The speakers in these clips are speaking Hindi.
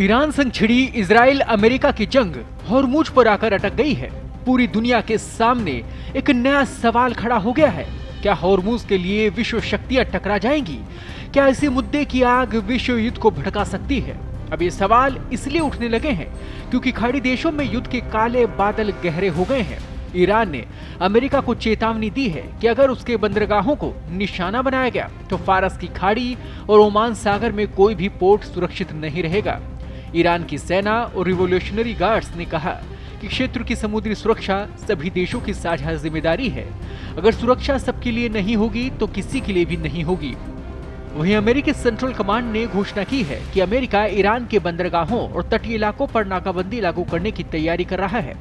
ईरान संग छिड़ी इजराइल अमेरिका की जंग हॉर्मुज पर आकर अटक गई है। पूरी दुनिया के सामने एक नया सवाल खड़ा हो गया है। क्या हॉर्मुज के लिए विश्व शक्तियां टकरा जाएंगी? क्या इसी मुद्दे की आग विश्व युद्ध को भड़का सकती है? अब ये सवाल इसलिए उठने लगे हैं क्योंकि खाड़ी देशों में युद्ध के काले बादल गहरे हो गए हैं। ईरान ने अमेरिका को चेतावनी दी है कि अगर उसके बंदरगाहों को निशाना बनाया गया तो फारस की खाड़ी और ओमान सागर में कोई भी पोर्ट सुरक्षित नहीं रहेगा। ईरान की सेना और रिवोल्यूशनरी गार्ड्स ने कहा कि क्षेत्र की समुद्री सुरक्षा सभी देशों की साझा जिम्मेदारी है। अगर सुरक्षा सबके लिए नहीं होगी तो किसी के लिए भी नहीं होगी। वहीं अमेरिकी सेंट्रल कमांड ने घोषणा की है कि अमेरिका ईरान के बंदरगाहों और तटीय इलाकों पर नाकाबंदी लागू करने की तैयारी कर रहा है।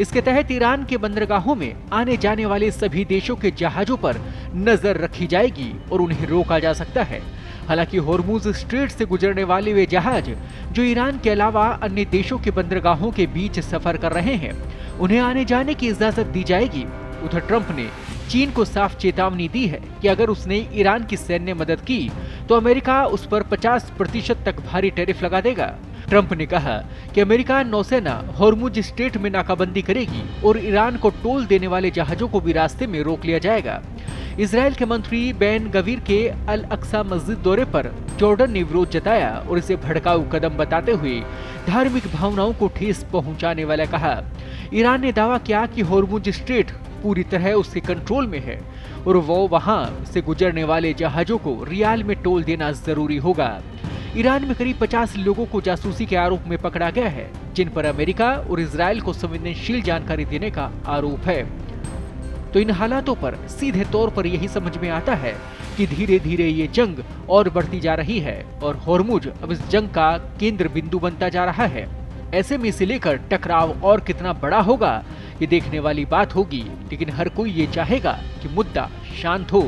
इसके तहत ईरान के बंदरगाहों में आने जाने वाले सभी देशों के जहाजों पर नजर रखी जाएगी और उन्हें रोका जा सकता है। हालांकि हॉर्मुज स्ट्रेट से गुजरने वाले वे जहाज जो ईरान के अलावा अन्य देशों के बंदरगाहों के बीच सफर कर रहे हैं, उन्हें आने जाने की इजाजत दी जाएगी। उधर ट्रंप ने चीन को साफ चेतावनी दी है कि अगर उसने ईरान की सैन्य मदद की तो अमेरिका उस पर 50% तक भारी टैरिफ लगा देगा। ट्रंप ने कहा कि अमेरिका नौसेना हॉर्मुज स्ट्रेट में नाकाबंदी करेगी और ईरान को टोल देने वाले जहाजों को भी रास्ते में रोक लिया जाएगा। इजराइल के मंत्री बेन गवीर के अल अक्सा मस्जिद दौरे पर जॉर्डन ने विरोध जताया और इसे भड़काऊ कदम बताते हुए धार्मिक भावनाओं को ठेस पहुंचाने वाला कहा। ईरान ने दावा किया कि हॉर्मुज स्ट्रेट पूरी तरह उसके कंट्रोल में है और वो वहां से गुजरने वाले जहाजों को रियाल में टोल देना जरूरी होगा। ईरान में करीब 50 लोगों को जासूसी के आरोप में पकड़ा गया है, जिन पर अमेरिका और इजराइल को संवेदनशील जानकारी देने का आरोप है। तो इन हालातों पर सीधे तौर पर यही समझ में आता है कि धीरे धीरे ये जंग और बढ़ती जा रही है और हॉर्मुज अब इस जंग का केंद्र बिंदु बनता जा रहा है। ऐसे में इसे लेकर टकराव और कितना बड़ा होगा ये देखने वाली बात होगी, लेकिन हर कोई ये चाहेगा कि मुद्दा शांत हो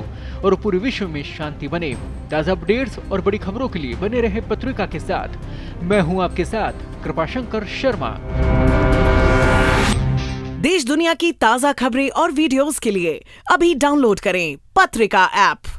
और पूरे विश्व में शांति बने। ताज़ा अपडेट्स और बड़ी खबरों के लिए बने रहे पत्रिका के साथ। मैं हूं आपके साथ कृपाशंकर शर्मा। देश दुनिया की ताज़ा खबरें और वीडियोस के लिए अभी डाउनलोड करें पत्रिका ऐप।